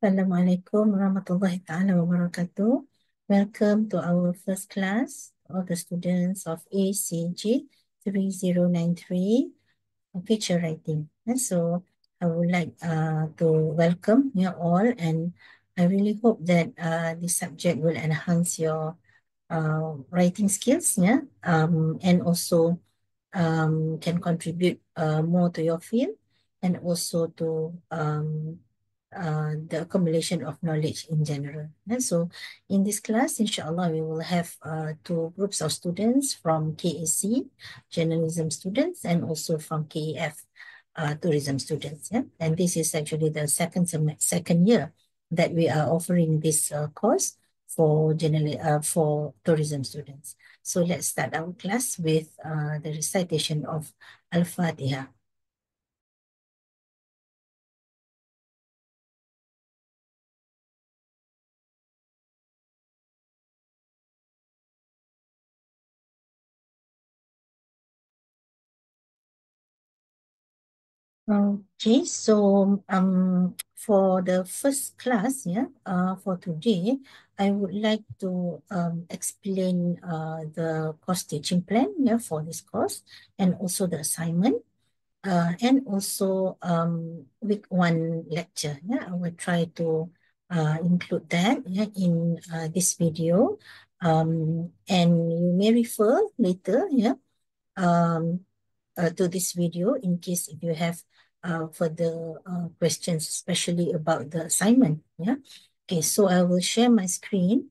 Assalamualaikum warahmatullahi ta'ala wabarakatuh. Welcome to our first class, all the students of ACG 3093, feature writing. And so I would like to welcome you all, and I really hope that this subject will enhance your writing skills, and also can contribute more to your field, and also to the accumulation of knowledge in general. And so in this class, inshallah, we will have two groups of students from KAC, journalism students, and also from KEF, tourism students. Yeah? And this is actually the second year that we are offering this course for tourism students. So let's start our class with the recitation of Al-Fatiha. Okay, so for the first class, for today, I would like to explain the course teaching plan, for this course, and also the assignment, and also week one lecture. Yeah, I will try to include that, in this video, and you may refer later, to this video in case if you have further questions, especially about the assignment. Yeah. Okay, so I will share my screen.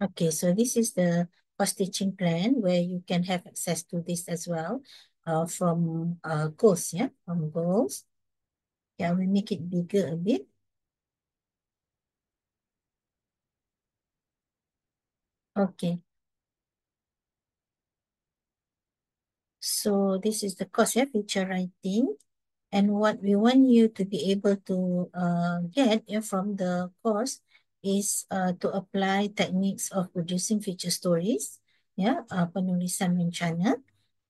Okay, so this is the course teaching plan where you can have access to this as well from goals, from goals. Yeah, we make it bigger a bit. Okay. So this is the course, feature writing. And what we want you to be able to get from the course is to apply techniques of producing feature stories, penulisan rencana,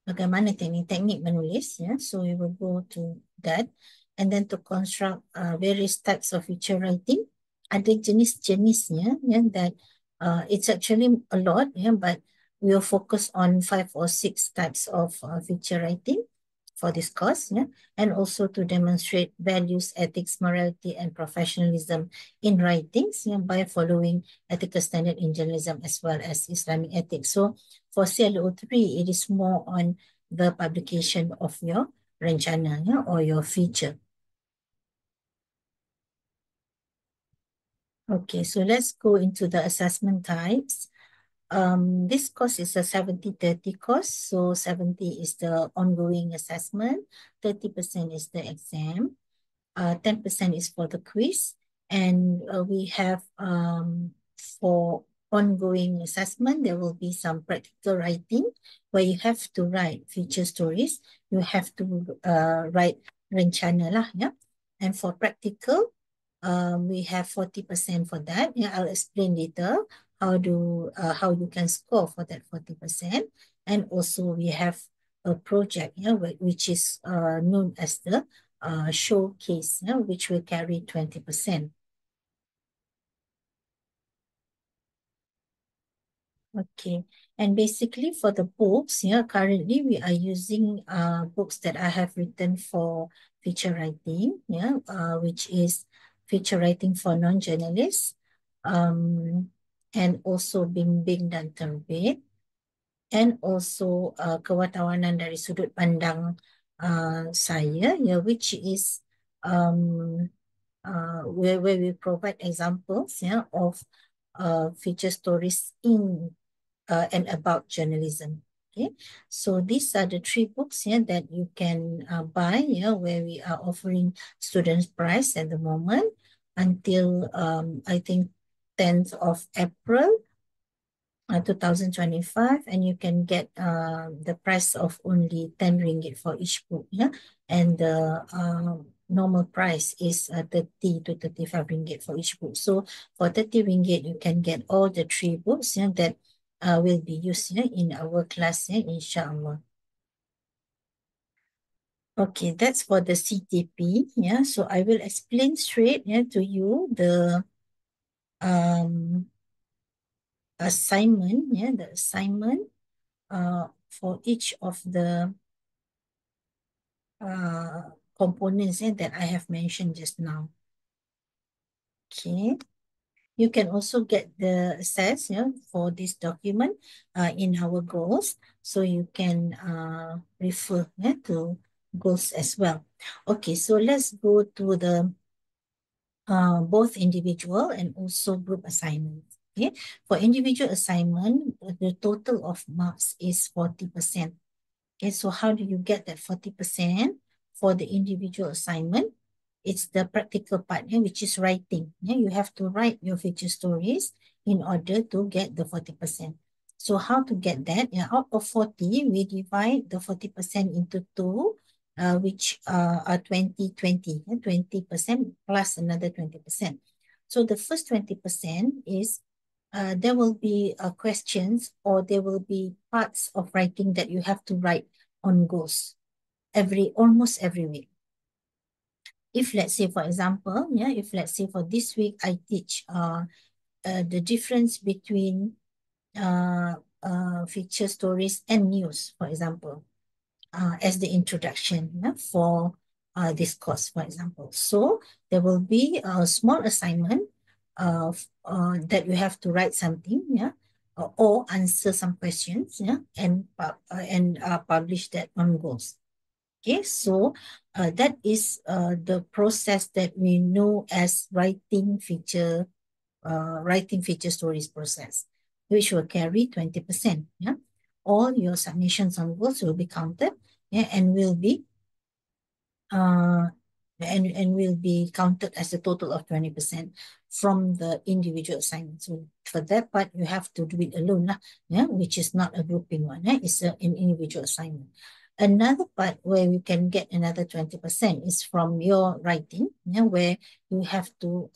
bagaimana teknik menulis, so we will go to that, and then to construct various types of feature writing. Ada jenis-jenisnya, that it's actually a lot, but we will focus on 5 or 6 types of feature writing for this course, and also to demonstrate values, ethics, morality, and professionalism in writings, by following ethical standard in journalism as well as Islamic ethics. So for CLO3, it is more on the publication of your rencana, or your feature. Okay, so let's go into the assessment types. This course is a 70-30 course. So 70 is the ongoing assessment, 30% is the exam, 10% is for the quiz, and we have for ongoing assessment, there will be some practical writing where you have to write feature stories. You have to write rencana lah, And for practical, we have 40% for that. Yeah, I'll explain later how you can score for that 40%. And also we have a project, which is known as the showcase, which will carry 20%. Okay, and basically for the books, currently we are using books that I have written for feature writing, which is feature writing for non-journalists, and also bimbing dan terbit, and also kewatawanan dari sudut pandang saya, which is where we provide examples, of feature stories in and about journalism. Okay, so these are the 3 books that you can buy, where we are offering students price at the moment until I think 10th of April 2025, and you can get the price of only 10 ringgit for each book, and the normal price is 30 to 35 ringgit for each book. So for 30 ringgit, you can get all the 3 books that will be used in our class, inshallah. Okay, that's for the CTP. Yeah, so I will explain straight to you the assignment. Yeah, the assignment for each of the components that I have mentioned just now. Okay. You can also get the access for this document in our goals. So you can refer to goals as well. Okay, so let's go to the both individual and also group assignments. Okay, for individual assignment, the total of marks is 40%. Okay, so how do you get that 40% for the individual assignment? It's the practical part, which is writing. You have to write your feature stories in order to get the 40%. So how to get that? Out of 40, we divide the 40% into two, which are 20, 20% plus another 20%. So the first 20% is there will be questions, or there will be parts of writing that you have to write on goals almost every week. If let's say, for example, if let's say for this week I teach the difference between feature stories and news, for example, as the introduction for this course, for example. So there will be a small assignment that you have to write something, or answer some questions, and publish that on goals. Okay, so that is the process that we know as writing feature stories process, which will carry 20%. All your submissions on goals will be counted, and will be counted as a total of 20% from the individual assignment. So for that part, you have to do it alone, which is not a grouping one. It's an individual assignment. Another part where we can get another 20% is from your writing, where you have to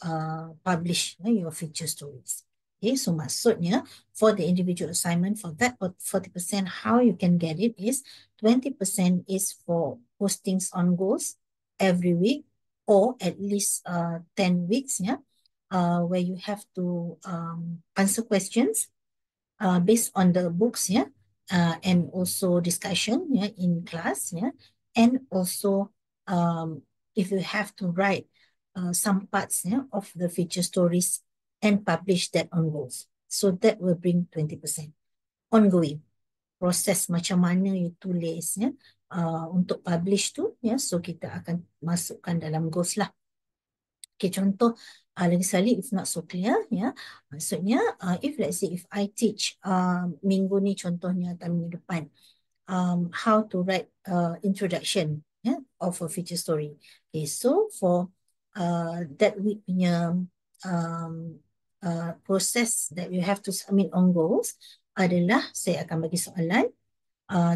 publish your feature stories. Okay, so maksudnya for the individual assignment, for that 40%, how you can get it is 20% is for postings on goals every week, or at least 10 weeks, where you have to answer questions based on the books, and also discussion in class, and also if you have to write some parts of the feature stories and publish that on goals. So that will bring 20%. Ongoing proses macam mana you tulis untuk publish tu, so kita akan masukkan dalam goals lah. Okay, contoh lagi sekali, if not so clear, maksudnya if let's say if I teach minggu ni contohnya atau minggu depan how to write introduction of a feature story. Okay, so for that week punya process that you have to submit on goals adalah, saya akan bagi soalan,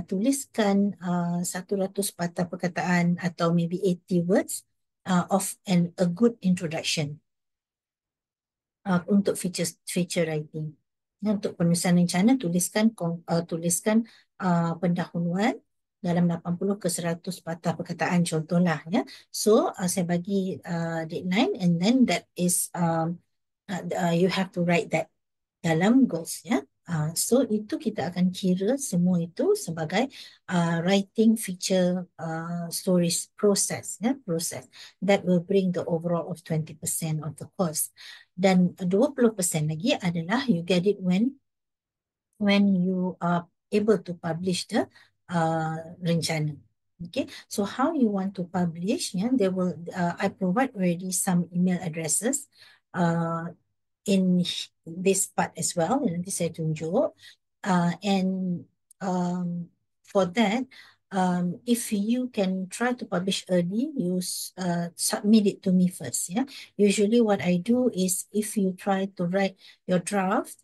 tuliskan 100 patah perkataan atau maybe 80 words of a good introduction untuk feature writing. Untuk penulisan rencana, tuliskan pendahuluan dalam 80 ke 100 patah perkataan contohlah. So saya bagi deadline, and then that is you have to write that dalam goals. So itu kita akan kira semua itu sebagai writing feature stories process, process that will bring the overall of 20% of the course. Dan 20% lagi adalah you get it when you are able to publish the rencana. Okay, so how you want to publish? They will. I provide already some email addresses in this part as well. Nanti saya tunjuk. And for that, if you can try to publish early, you submit it to me first. Usually what I do is, if you try to write your draft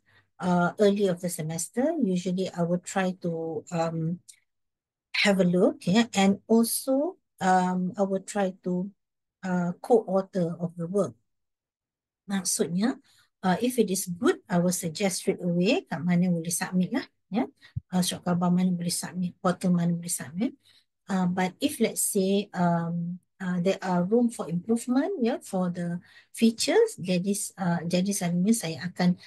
early of the semester, usually I would try to have a look, and also I would try to co-author of the work. Maksudnya, if it is good I will suggest straight away kat mana boleh submit lah. Ya. Surat khabar mana boleh submit, portal mana boleh submit. But if let's say there are room for improvement, yeah, for the features, jadi selalunya saya akan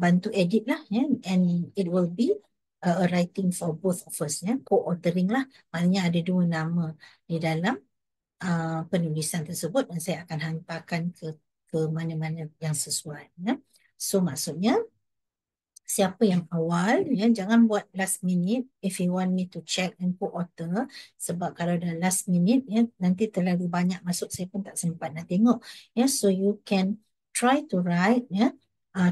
bantu edit lah, yeah, and it will be a writing for both of us, yeah, co-authoring lah, maknanya ada dua nama di dalam penulisan tersebut dan saya akan hantarkan ke mana-mana yang sesuai, ya. So maksudnya siapa yang awal, ya, jangan buat last minute if you want me to check and put author, sebab kalau dah last minute, ya, nanti terlalu banyak masuk, saya pun tak sempat nak tengok, ya. So you can try to write, ya,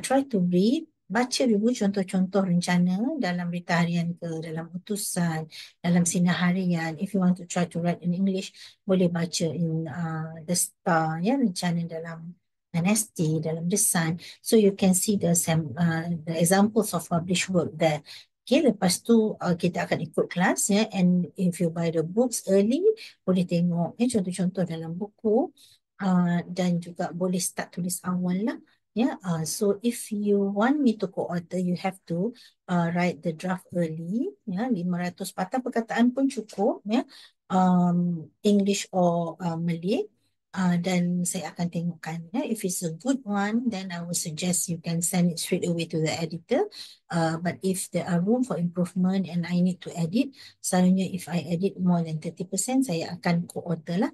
try to read, baca dulu contoh-contoh rencana dalam berita harian ke, dalam utusan, dalam sinar harian. If you want to try to write in English, boleh baca in The Star, ya, rencana dalam NST, dalam The Sun. So you can see the examples of published work there. Okay, lepas tu kita akan ikut kelas, ya, and if you buy the books early, boleh tengok contoh-contoh dalam buku, dan juga boleh start tulis awal lah. So if you want me to co-author, you have to write the draft early. 500 patah perkataan pun cukup. English or Malay. Dan saya akan tengokkan. If it's a good one, then I will suggest you can send it straight away to the editor. But if there are room for improvement and I need to edit, selalunya if I edit more than 30%, saya akan co-author lah.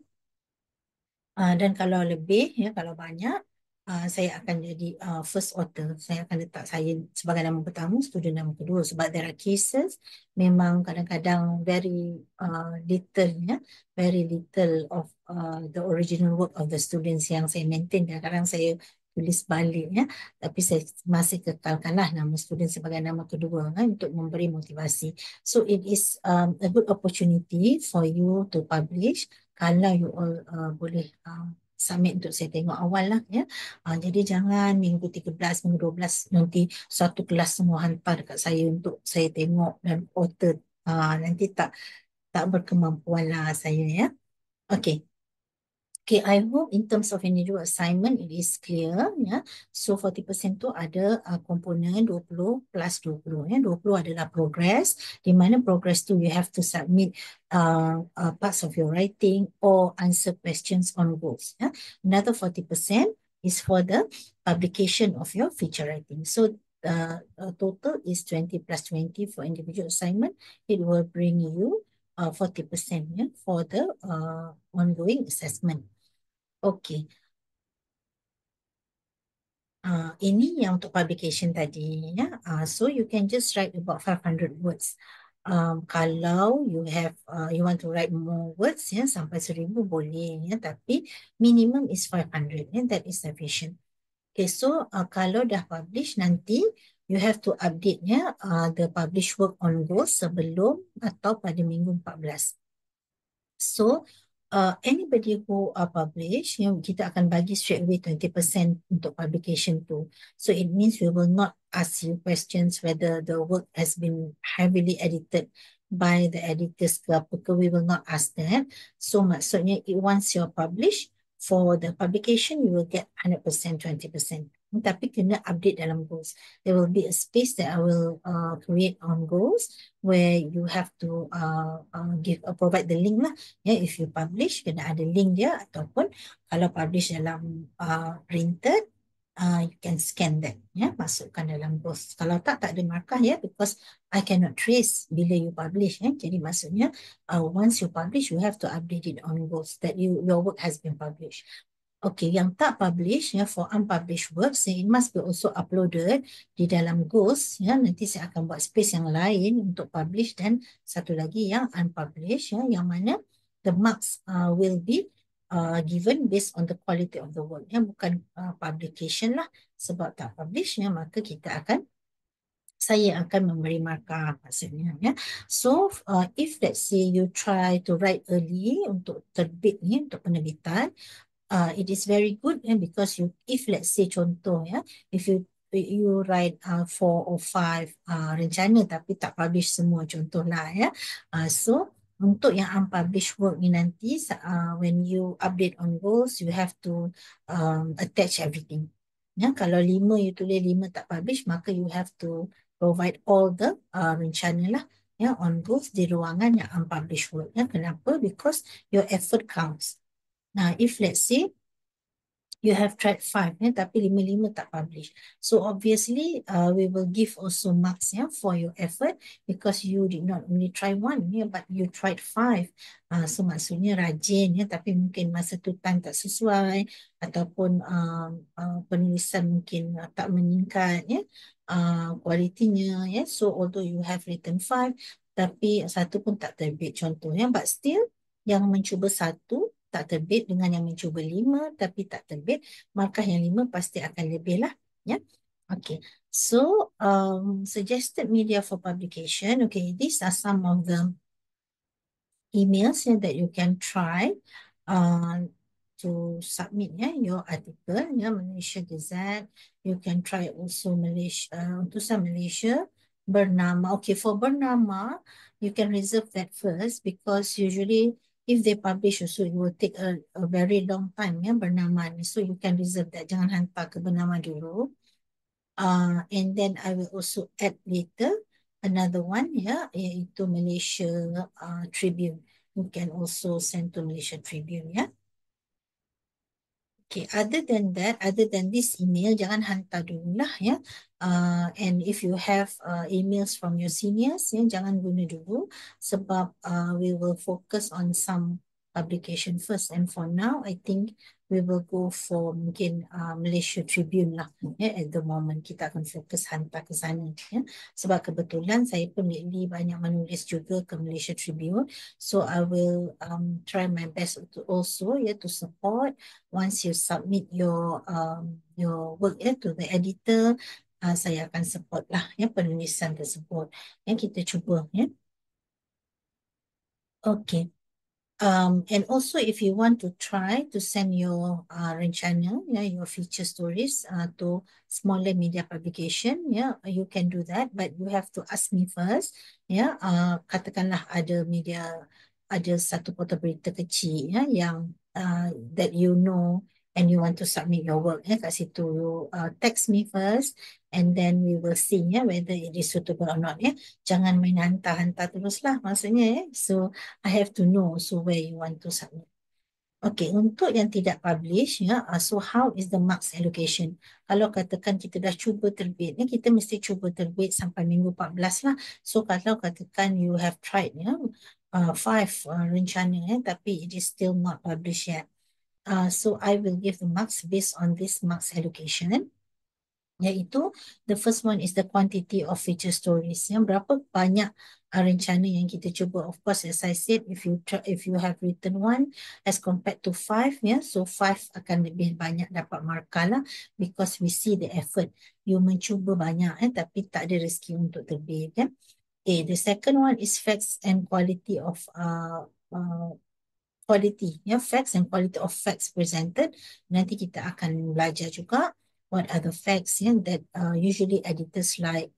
Dan kalau lebih, kalau banyak, saya akan jadi first author. Saya akan letak saya sebagai nama pertama, student nama kedua. Sebab there are cases, memang kadang-kadang very little of the original work of the students yang saya maintain. Kadang-kadang saya tulis balik, tapi saya masih kekalkanlah nama student sebagai nama kedua, untuk memberi motivasi. So it is a good opportunity for you to publish kalau you all boleh submit untuk saya tengok awal lah, ya. Jadi jangan minggu 13, minggu 12 nanti satu kelas semua hantar dekat saya untuk saya tengok dan author. Nanti tak berkemampuan lah saya, ya. Okay. Okay, I hope in terms of individual assignment it is clear, ya. So 40% tu ada komponen 20 plus 20, ya. 20 adalah progress, di mana progress tu you have to submit parts of your writing or answer questions on goals, ya. Another 40% is for the publication of your feature writing. So total is 20 plus 20 for individual assignment. It will bring you 40%, ya, for the ongoing assessment. Okay. Ini yang untuk publication tadi, ya. So you can just write about 500 words. Kalau you want to write more words, ya, sampai 1000 boleh, ya, tapi minimum is 500, ya, that is sufficient. Okay, so kalau dah publish nanti you have to update, ya, the published work on goals sebelum atau pada minggu 14. So anybody who publish, kita akan bagi straight away 20% untuk publication tu. So it means we will not ask you questions whether the work has been heavily edited by the editors ke apa ke. We will not ask that. So maksudnya once you're published, for the publication you will get 100%, 20%. Tapi kena update dalam goals. There will be a space that I will create on goals where you have to provide the link lah. If you publish, kena ada link dia, ataupun kalau publish dalam printed, you can scan that, masukkan dalam goals. Kalau tak ada markah, because I cannot trace bila you publish, jadi maksudnya once you publish, you have to update it on goals that your work has been published. Okay, yang tak publish, for unpublished works, it must be also uploaded di dalam goals, nanti saya akan buat space yang lain untuk publish, dan satu lagi yang unpublished, yang mana the marks will be given based on the quality of the work, bukan publication lah, sebab tak publish, maka saya akan memberi markah maksudnya, So if let's say you try to write early untuk terbit ni, untuk penerbitan, it is very good, because if let's say contoh, if you write 4 or 5 rencana tapi tak publish semua, contohlah, so untuk yang unpublished work ni nanti, when you update on goals, you have to attach everything. Ya, kalau 5 you tulis 5 tak publish, maka you have to provide all the rencana lah, ya, on both di ruangan yang unpublished work. Ya, kenapa? Because your effort counts. Nah, if let's say you have tried 5, ya, tapi 5 tak publish. So obviously, we will give also marks, ya, for your effort because you did not only try 1, ya, but you tried 5. So maksudnya rajin, ya, tapi mungkin masa tu time tak sesuai ataupun penulisan mungkin tak meningkat, ya, kualitinya, ya. So although you have written 5, tapi satu pun tak terbit contohnya, but still yang mencuba 1 tak terbit dengan yang mencuba 5 tapi tak terbit, maka yang 5 pasti akan lebih lah. Ya. Okay. So, suggested media for publication. Okay, these are some of the emails that you can try uh, to submit your article, Malaysia Gazette. You can try also Malaysia, Utusan Malaysia, Bernama. Okay, for Bernama, you can reserve that first because usually if they publish also, it will take a very long time, Bernama ni. So you can reserve that. Jangan hantar ke Bernama dulu. And then I will also add later another one, iaitu Malaysia Tribune. You can also send to Malaysia Tribune, ya. Okay, other than that, other than this email, jangan hantar dulu lah, ya. And if you have emails from your seniors, jangan guna dulu sebab we will focus on some publication first. And for now, I think we will go for mungkin Malaysia Tribune lah, ya. At the moment, kita akan fokus hantar ke sana, ya. Sebab kebetulan saya pun lately banyak menulis juga ke Malaysia Tribune. So I will try my best to also, to support. Once you submit your work to the editor, saya akan support lah penulisan tersebut. Kita cuba, ya. Okay. And also if you want to try to send your rencana, your feature stories to smaller media publication, you can do that, but you have to ask me first, katakanlah ada media, ada satu portal berita kecil, yang that you know and you want to submit your work, kat situ you text me first and then we will see, whether it is suitable or not, jangan main hantar-hantar terus lah maksudnya, so I have to know so where you want to submit. Okay, untuk yang tidak publish, so how is the marks allocation? Kalau katakan kita dah cuba terbit, kita mesti cuba terbit sampai minggu 14 lah. So kalau katakan you have tried, 5 rencana, tapi it is still not published yet. So I will give the marks based on this marks allocation. Iaitu the first one is the quantity of feature stories. Berapa banyak rencana yang kita cuba. Of course, as I said, if you have written 1 as compared to 5, so 5 akan lebih banyak dapat markah lah because we see the effort. You mencuba banyak tapi tak ada rezeki untuk terbit. Okay, the second one is facts and quality of facts and quality of facts presented. Nanti kita akan belajar juga what are the facts that usually editors like,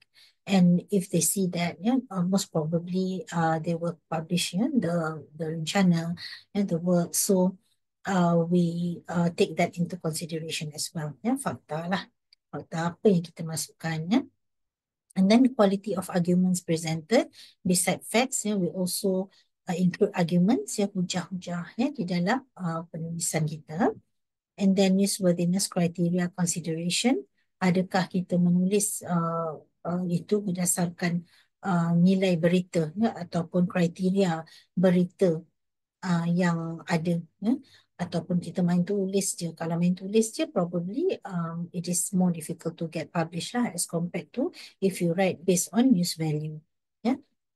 and if they see that, most probably they will publish the rencana and the work. So we take that into consideration as well. Fakta lah, fakta apa yang kita masukkan, And then the quality of arguments presented. Beside facts, we also include arguments, hujah-hujah di dalam penulisan kita. And then newsworthiness criteria consideration. Adakah kita menulis itu berdasarkan nilai berita ataupun kriteria berita yang ada, ataupun kita main tulis je. Kalau main tulis je, probably it is more difficult to get published lah as compared to if you write based on news value.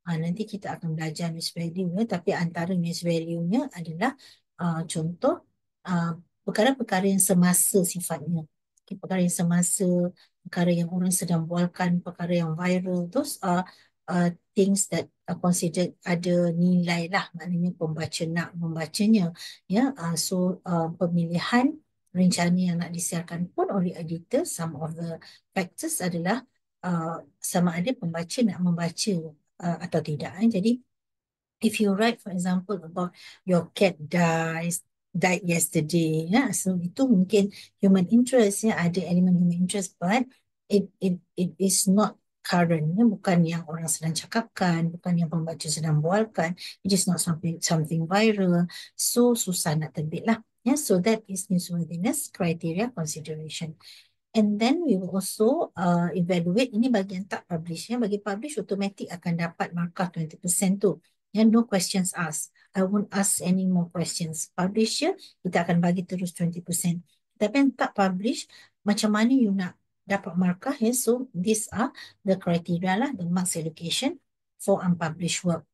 Nanti kita akan belajar news value, tapi antara news value-nya adalah contoh perkara-perkara yang semasa sifatnya. Perkara yang semasa, perkara yang orang sedang bualkan, perkara yang viral, those are things that are considered ada nilai lah, maknanya pembaca nak membacanya. So pemilihan rencana yang nak disiarkan pun oleh editor, some of the factors adalah sama ada pembaca nak membaca atau tidak. Jadi if you write, for example, about your cat dies, died yesterday. Ya, so itu mungkin human interest, ya, ada elemen human interest, but it is not current, ya, bukan yang orang sedang cakapkan, bukan yang pembaca sedang bualkan. It is not something viral, so susah nak terbit lah. Ya, so that is newsworthiness criteria consideration. And then we will also evaluate, ini bagian tak publish, ya. Bagi publish automatic akan dapat markah 20% tu. Ya, no questions asked. I won't ask any more questions. Publish ya, kita akan bagi terus 20%. Tapi yang tak publish, macam mana you nak dapat markah, ya. So these are the criteria lah, the marks allocation for unpublished work.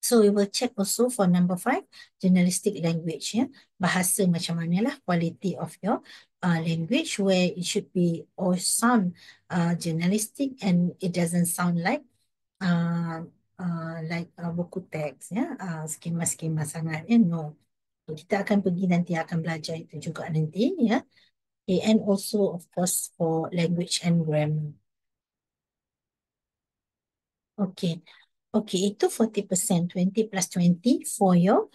So we will check also for number 5, journalistic language, ya. Bahasa macam mana lah, quality of your language, where it should be or sound journalistic and it doesn't sound uh, like buku teks, ya, skema-skema sangat, ya. No. So, kita akan pergi nanti akan belajar itu juga nanti, ya. Okay, and also of course for language and grammar. Okay. Okay, itu 40%, 20 plus 20 for your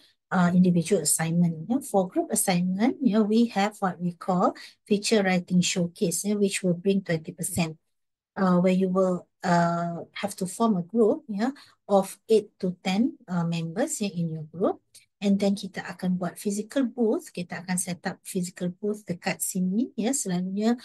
individual assignment. Yeah. For group assignment, yeah, we have what we call feature writing showcase, yeah, which will bring 20%. Where you will have to form a group, yeah, of 8 to 10 members, yeah, in your group. And then kita akan buat physical booth. Kita akan set up physical booth dekat sini, ya. Selalunya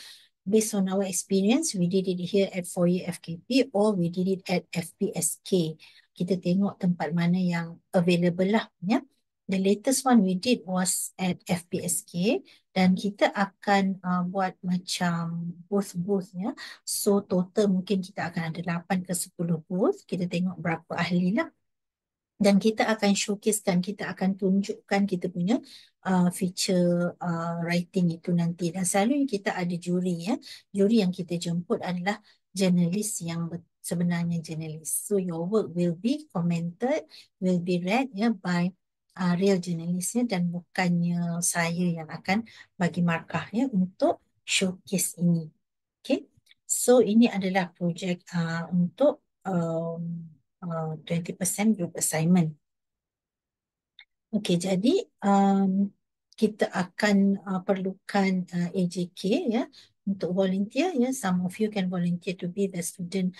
based on our experience, we did it here at 4 FKP or we did it at FPSK. Kita tengok tempat mana yang available lah, ya. The latest one we did was at FPSK dan kita akan buat macam booth-booth, ya. So total mungkin kita akan ada 8 ke 10 booth. Kita tengok berapa ahli lah. Dan kita akan showcasekan, kita akan tunjukkan kita punya feature writing itu nanti. Dan selalu kita ada juri, ya. Juri yang kita jemput adalah jurnalis yang sebenarnya jurnalis. So your work will be commented, will be read, ya, by real jurnalis, ya, dan bukannya saya yang akan bagi markah, ya, untuk showcase ini. Okay. So ini adalah projek untuk 20% group assignment. Okey, jadi kita akan perlukan AJK, ya, untuk volunteer, ya. Some of you can volunteer to be the student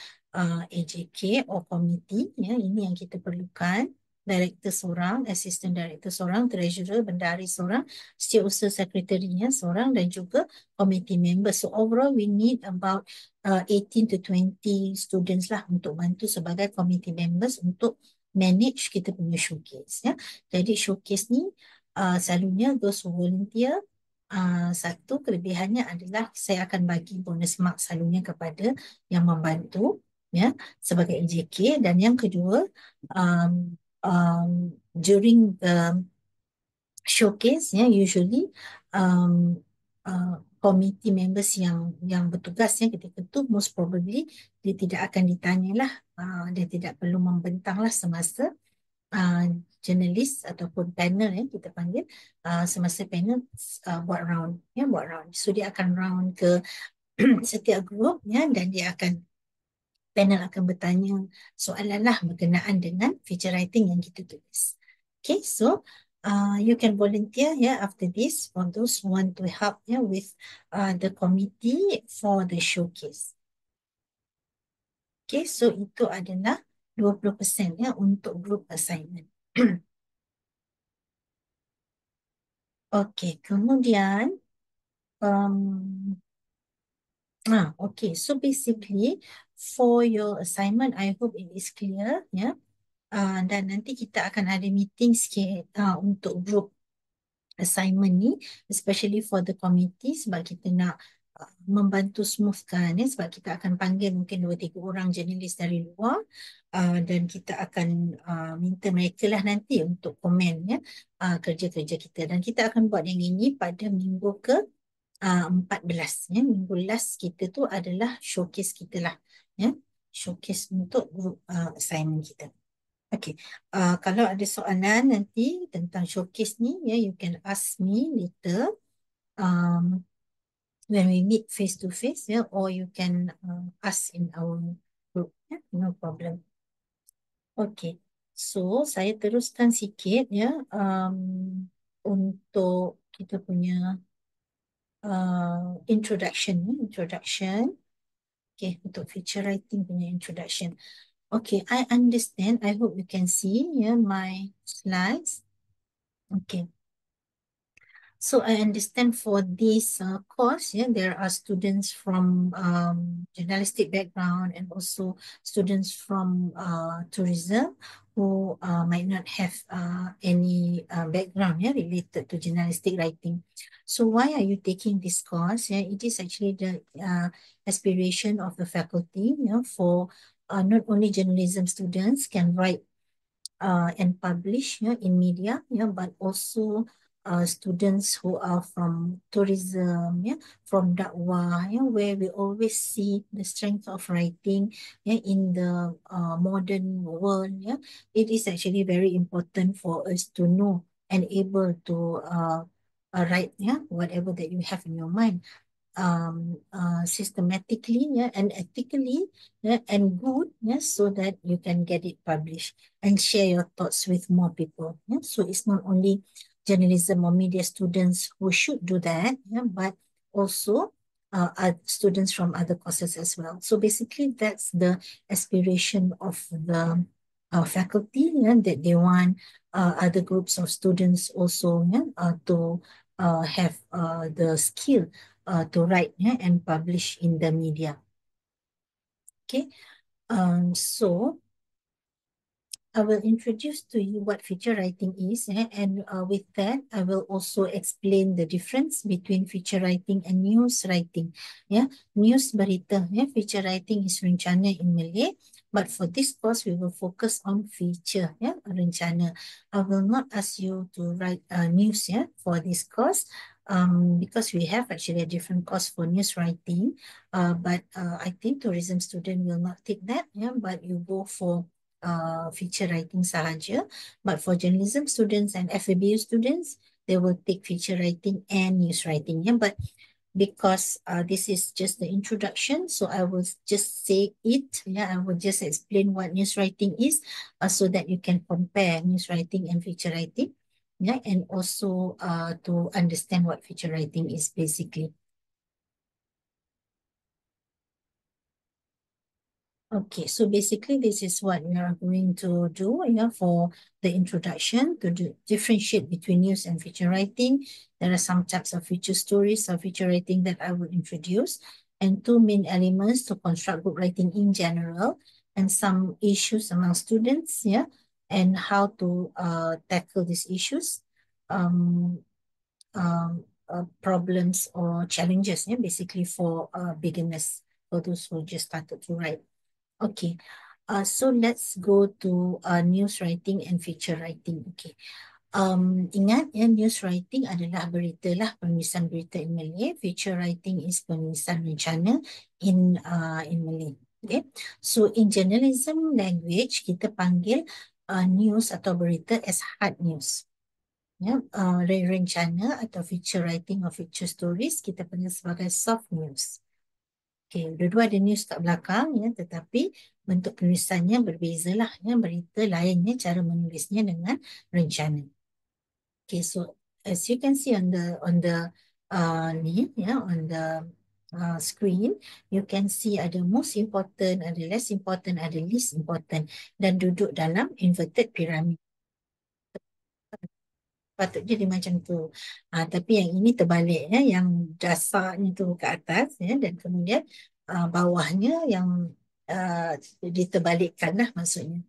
AJK or committee, ya. Ini yang kita perlukan. Director seorang, assistant director seorang, treasurer, bendahari seorang, setiausaha sekretarinya seorang dan juga committee member. So overall we need about 18 to 20 students lah untuk bantu sebagai committee members untuk manage kita punya showcase, ya. Jadi showcase ni selalunya those who volunteer, satu kelebihannya adalah saya akan bagi bonus mark selalunya kepada yang membantu, ya, sebagai AJK. Dan yang kedua, during the showcase, ya, usually um, committee members yang bertugas, ya, ketika itu most probably dia tidak akan ditanyalah, dia tidak perlu membentanglah semasa jurnalis ataupun panel, ya, kita panggil semasa panel buat round, ya, buat round. So dia akan round ke setiap grup, ya, dan dia akan panel akan bertanya soalan lah berkenaan dengan feature writing yang kita tulis. Okay, so you can volunteer, ya, after this for those who want to help, ya, with the committee for the showcase. Okay, so itu adalah 20%, ya, untuk group assignment. Okay, kemudian okay, so basically for your assignment, I hope it is clear, ya. Dan nanti kita akan ada meeting sikit untuk group assignment ni, especially for the committee, sebab kita nak membantu smoothkan, ya, sebab kita akan panggil mungkin 2-3 orang jurnalis dari luar, dan kita akan minta mereka lah nanti untuk komen, ya, kerja-kerja kita. Dan kita akan buat yang ini pada minggu ke 14, ya. Minggu last kita tu adalah showcase kita lah, ya. Showcase untuk group assignment kita. Okay, kalau ada soalan nanti tentang showcase ni, ya, you can ask me later when we meet face to face, ya, or you can ask in our group, ya, no problem. Okay, so saya teruskan sikit, ya. untuk kita punya introduction. Okay, untuk feature writing punya introduction. Okay, I understand. I hope you can see my slides. Okay. So I understand for this course, there are students from journalistic background and also students from tourism who might not have any background related to journalistic writing. So why are you taking this course? It is actually the aspiration of the faculty, for not only journalism students can write and publish in media, but also students who are from tourism, from dakwah, where we always see the strength of writing, in the modern world. It is actually very important for us to know and able to write, whatever that you have in your mind, systematically, and ethically, and good, so that you can get it published and share your thoughts with more people. So it's not only journalism or media students who should do that, but also students from other courses as well. So basically, that's the aspiration of the faculty, that they want other groups of students also, to have the skill to write, and publish in the media. Okay, so I will introduce to you what feature writing is, and with that, I will also explain the difference between feature writing and news writing. News berita, feature writing is rencana in Malay, but for this course, we will focus on feature, rencana. I will not ask you to write news, for this course, because we have actually a different course for news writing, but I think tourism student will not take that, but you go for feature writing sahaja. But for journalism students and FABU students, they will take feature writing and news writing. But because this is just the introduction, so I will just say it. I will just explain what news writing is, so that you can compare news writing and feature writing. And also to understand what feature writing is basically. Okay, so basically this is what we are going to do, for the introduction to differentiate between news and feature writing. There are some types of feature stories or feature writing that I will introduce, and two main elements to construct book writing in general, and some issues among students, and how to tackle these issues, um, problems or challenges, basically for beginners, for those who just started to write. Okay, so let's go to news writing and feature writing. Okay, ingat news writing adalah berita lah, penulisan berita in Malay. Feature writing is penulisan rencana in Malay. Okay, so in journalism language kita panggil news atau berita as hard news. Rencana atau feature writing or feature stories kita panggil sebagai soft news. Okay, dua-dua ada news kat belakang, tetapi bentuk penulisannya berbeza lah. Berita lainnya cara menulisnya dengan rencana. Okay, so as you can see on the on the screen, you can see ada most important, ada less important, ada least important, dan duduk dalam inverted pyramid. Patutnya dia macam tu. Tapi yang ini terbalik, yang dasarnya tu ke atas, dan kemudian bawahnya yang diterbalikkan lah maksudnya.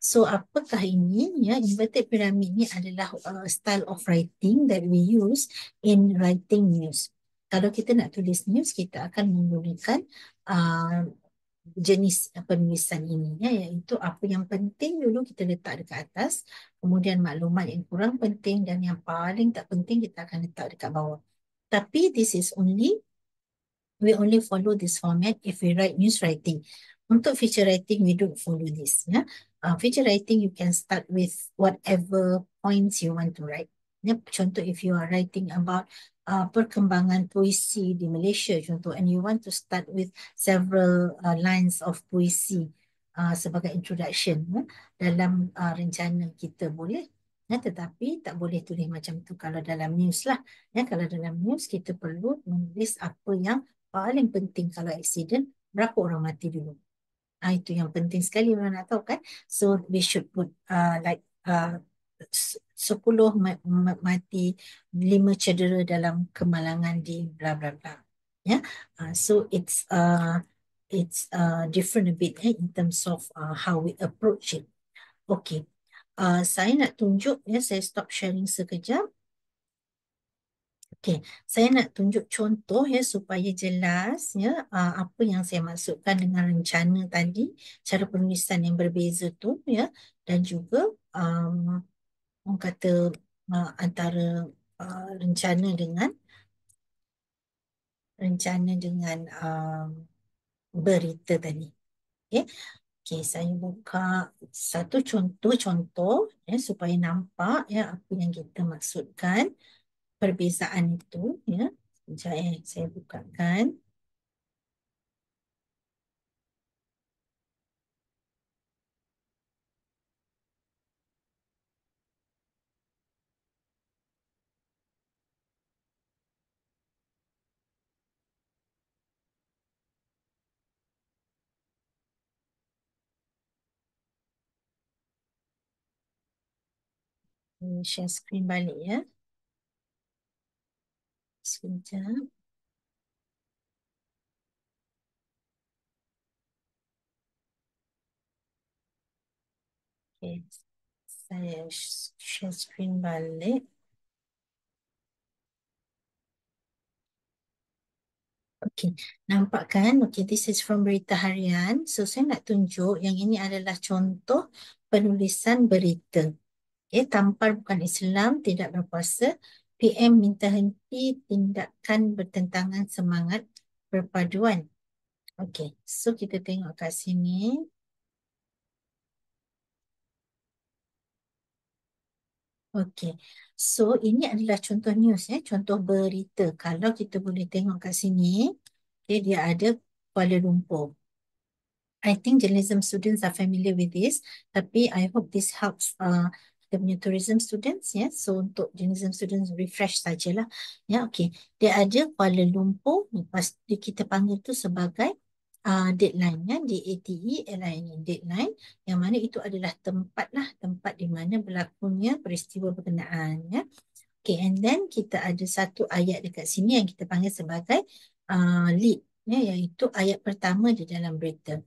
So apakah ini? Inverted pyramid ni adalah style of writing that we use in writing news. Kalau kita nak tulis news, kita akan menggunakan jenis penulisan ini, iaitu apa yang penting dulu kita letak dekat atas, kemudian maklumat yang kurang penting dan yang paling tak penting kita akan letak dekat bawah. Tapi we only follow this format if we write news writing. Untuk feature writing, we don't follow this. Feature writing, you can start with whatever points you want to write. Contoh, if you are writing about perkembangan puisi di Malaysia, contoh, and you want to start with several lines of puisi sebagai introduction dalam rencana kita, boleh. Ya, tetapi tak boleh tulis macam tu kalau dalam news lah. Ya, kalau dalam news kita perlu menulis apa yang paling penting kalau aksiden, berapa orang mati dulu. Itu yang penting sekali orang nak tahu kan. So we should put like 10 mati, 5 cedera dalam kemalangan di bla bla bla. Ya, so it's different a bit in terms of how we approach it. Okay, saya nak tunjuk ya, saya stop sharing sekejap. Okey, saya nak tunjuk contoh ya supaya jelas ya apa yang saya maksudkan dengan rencana tadi, cara penulisan yang berbeza tu ya, dan juga orang kata antara rencana dengan berita tadi. Okey. Okey, saya buka satu contoh ya supaya nampak ya apa yang kita maksudkan perbezaan itu ya. Sekejap saya bukakan. Share screen balik ya. Sekejap. Okay. Saya share screen balik. Okay. Nampak kan? Okay, this is from Berita Harian. So, saya nak tunjuk yang ini adalah contoh penulisan berita. Okay, tampar bukan Islam, tidak berpuasa. PM minta henti tindakan bertentangan semangat perpaduan. Okay, so kita tengok kat sini. Okey. So ini adalah contoh news contoh berita. Kalau kita boleh tengok kat sini, okay, dia ada Kuala Lumpur. I think journalism students are familiar with this, tapi I hope this helps kita punya tourism students So untuk journalism students refresh sajalah. Okay. Dia ada Kuala Lumpur, lepas kita panggil tu sebagai deadline DATELINE, deadline, yang mana itu adalah tempat di mana berlakunya peristiwa berkenaan Okay, and then kita ada satu ayat dekat sini yang kita panggil sebagai lead iaitu ayat pertama di dalam berita.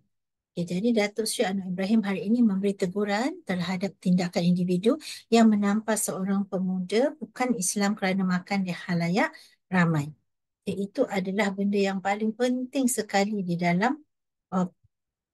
Okay, jadi Datuk Seri Anwar Ibrahim hari ini memberi teguran terhadap tindakan individu yang menampar seorang pemuda bukan Islam kerana makan di khalayak ramai. Itu adalah benda yang paling penting sekali di dalam uh,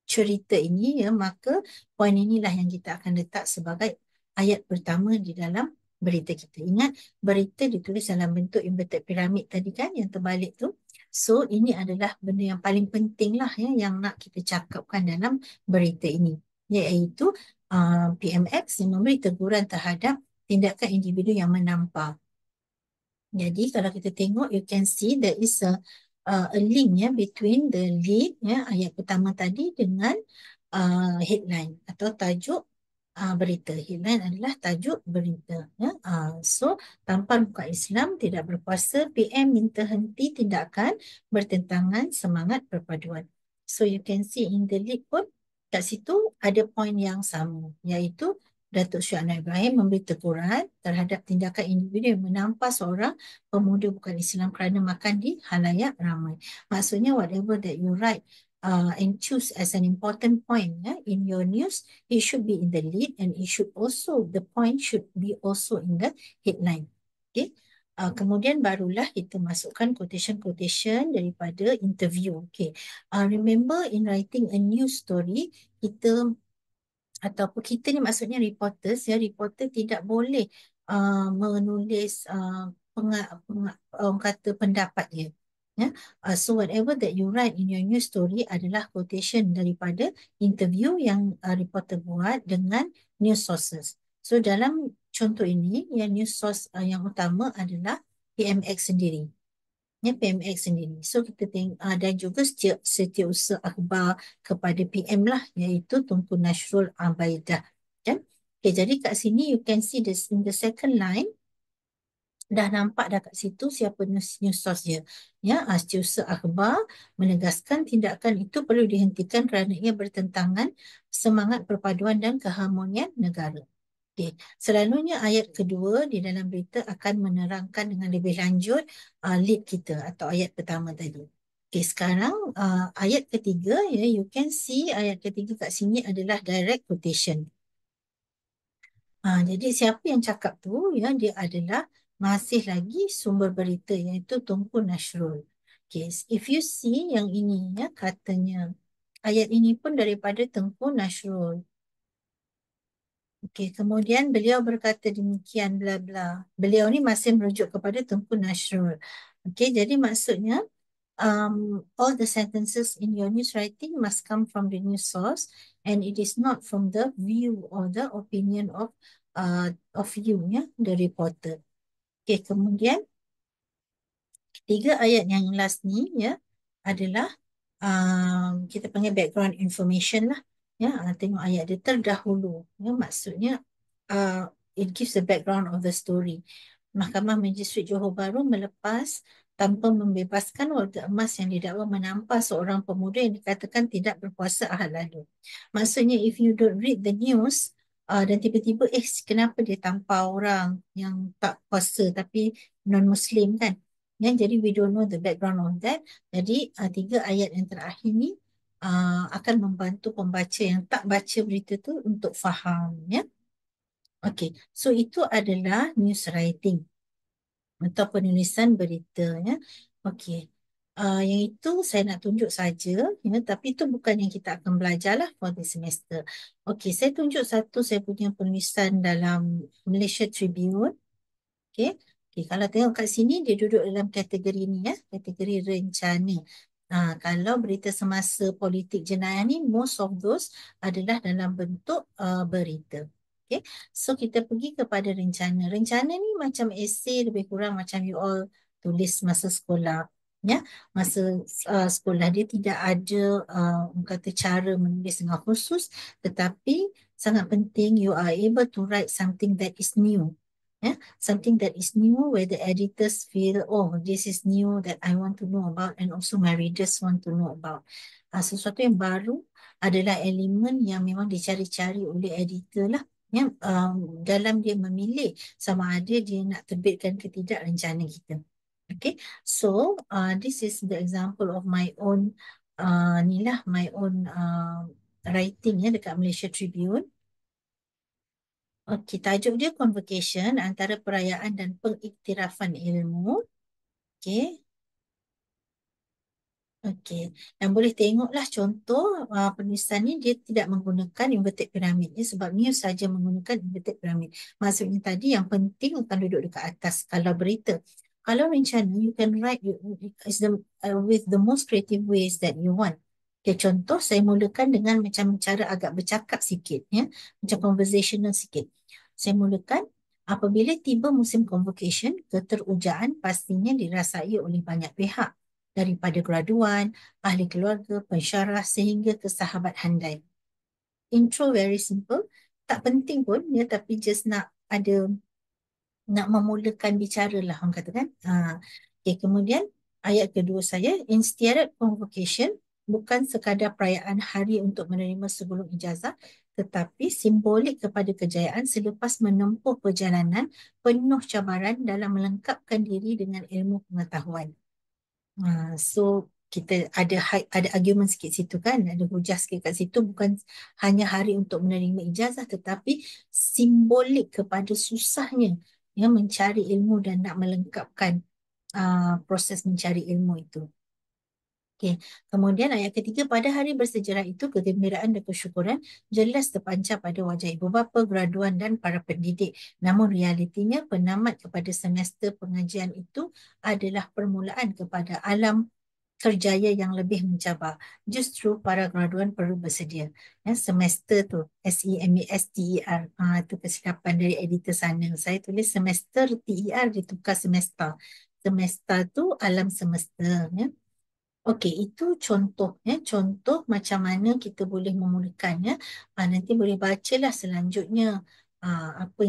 cerita ini maka poin inilah yang kita akan letak sebagai ayat pertama di dalam berita kita. Ingat, berita ditulis dalam bentuk inverted pyramid tadi kan yang terbalik tu. So ini adalah benda yang paling penting lah yang nak kita cakapkan dalam berita ini, iaitu PMX yang memberi teguran terhadap tindakan individu yang menampar. Jadi kalau kita tengok, you can see there is a link between the lead ayat pertama tadi dengan headline atau tajuk berita. Headline adalah tajuk berita. So tampar bukan Islam, tidak berpuasa, PM minta henti tindakan bertentangan semangat perpaduan. So you can see in the lead pun kat situ ada poin yang sama, iaitu Datuk Seri Anwar Ibrahim memberi teguran terhadap tindakan individu yang menampar seorang pemuda bukan Islam kerana makan di khalayak ramai. Maksudnya whatever that you write and choose as an important point in your news, it should be in the lead and the point should be also in the headline. Okay. Kemudian barulah kita masukkan quotation-quotation daripada interview. Okay. Remember in writing a news story, kita ataupun kita ni maksudnya reporters reporter tidak boleh menulis orang kata pendapat dia so whatever that you write in your news story adalah quotation daripada interview yang reporter buat dengan news sources. So dalam contoh ini yang news source yang utama adalah PMX sendiri. PMX sendiri. So kita tengok dan juga setiausaha akhbar kepada PM lah, iaitu Tunku Nasrul Abaidah. Kan? Okay, jadi kat sini you can see this in the second line, dah nampak dah kat situ siapa news source dia. Ya, Setiausaha Akhbar menegaskan tindakan itu perlu dihentikan kerana ia bertentangan semangat perpaduan dan keharmonian negara. Okey, selalunya ayat kedua di dalam berita akan menerangkan dengan lebih lanjut lead kita atau ayat pertama tadi. Okey, sekarang ayat ketiga, ya, you can see ayat ketiga kat sini adalah direct quotation. Jadi siapa yang cakap tu, ya, dia adalah masih lagi sumber berita iaitu Tunku Nasrul. Okay, if you see yang ini, ya, katanya ayat ini pun daripada Tengku Nasrul. Okey, kemudian beliau berkata demikian bla bla. Beliau ni masih merujuk kepada Tengku Nasrul. Okey, jadi maksudnya all the sentences in your news writing must come from the news source and it is not from the view or the opinion of you, ya, the reporter. Okay, kemudian tiga ayat yang last ni, ya, adalah kita panggil background information lah. Ya, tengok ayat dia terdahulu. Ya, maksudnya uh, it gives the background of the story. Mahkamah Magistrate Johor Bahru melepas tanpa membebaskan warga emas yang didakwa menampar seorang pemuda yang dikatakan tidak berpuasa Ahad lalu. Maksudnya if you don't read the news dan tiba-tiba kenapa dia tampar orang yang tak puasa tapi non-Muslim kan? Ya, jadi we don't know the background of that. Jadi tiga ayat yang terakhir ni akan membantu pembaca yang tak baca berita tu untuk faham, ya. Okey, so itu adalah news writing atau penulisan berita, ya. Okey. Yang itu saya nak tunjuk saja, ya, tapi itu bukan yang kita akan belajar lah for this semester. Okey, saya tunjuk satu saya punya penulisan dalam Malaysia Tribune. Okey. Okey, kalau tengok kat sini dia duduk dalam kategori ni, ya, kategori rencana. Kalau berita semasa politik jenayah ni, most of those adalah dalam bentuk berita. Okay. So kita pergi kepada rencana. Rencana ni macam esei lebih kurang macam you all tulis masa sekolah. Ya, masa sekolah dia tidak ada kata cara menulis dengan khusus, tetapi sangat penting you are able to write something that is new. Yeah, something that is new where the editors feel, oh, this is new that I want to know about and also my readers want to know about. Sesuatu yang baru adalah elemen yang memang dicari-cari oleh editor lah. Ya, dalam dia memilih sama ada dia nak terbitkan ke tidak rencana kita. Okay, so this is the example of my own ni lah, my own writing, ya, dekat Malaysia Tribune. Okey, tajuk dia convocation antara perayaan dan pengiktirafan ilmu. Okey. Okey, yang boleh tengoklah contoh penulisan ni dia tidak menggunakan inverted pyramid ni sebab news saja menggunakan inverted pyramid. Maksudnya tadi yang penting akan duduk dekat atas kalau berita. Kalau rencana you can write is the with the most creative ways that you want. Okay, contoh saya mulakan dengan macam cara agak bercakap sikit, ya, macam conversational sikit. Saya mulakan apabila tiba musim convocation, keterujaan pastinya dirasai oleh banyak pihak daripada graduan, ahli keluarga, pensyarah sehingga ke sahabat handai. Intro very simple, tak penting pun, ya, tapi just nak memulakan bicara lah orang kata kan. Okay, kemudian ayat kedua saya, Instiadat Convocation bukan sekadar perayaan hari untuk menerima sebelum ijazah, tetapi simbolik kepada kejayaan selepas menempuh perjalanan penuh cabaran dalam melengkapkan diri dengan ilmu pengetahuan. So kita ada argument sikit situ kan, ada hujah sikit kat situ, bukan hanya hari untuk menerima ijazah tetapi simbolik kepada susahnya, ya, mencari ilmu dan nak melengkapkan proses mencari ilmu itu. Okay. Kemudian ayat ketiga, pada hari bersejarah itu kegembiraan dan kesyukuran jelas terpancar pada wajah ibu bapa, graduan dan para pendidik. Namun realitinya penamat kepada semester pengajian itu adalah permulaan kepada alam kerjaya yang lebih mencabar. Justru para graduan perlu bersedia. Ya, semester tu, SEMESTER, itu kesilapan dari editor sana. Saya tulis semester, TER ditukar semester. Semester tu alam semesta. Ya. Okey, itu contoh, ya, contoh macam mana kita boleh memulakannya. Nanti boleh bacalah selanjutnya apa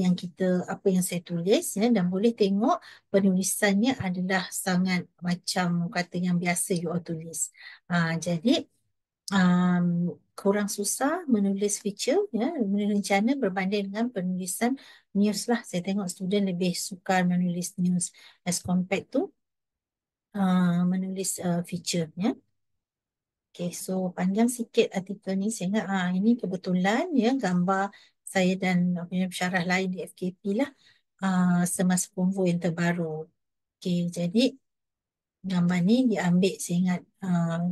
yang saya tulis ya, dan boleh tengok penulisannya adalah sangat macam kata yang biasa you all tulis. Jadi um, kurang susah menulis feature ya, menulis rencana berbanding dengan penulisan news lah. Saya tengok student lebih sukar menulis news as compared to menulis feature ya. Okay, so panjang sikit artikel ni. Saya ingat ini kebetulan ya gambar saya dan pensyarah lain di FKP lah semasa konvo yang terbaru. Okay, jadi gambar ni diambil, saya ingat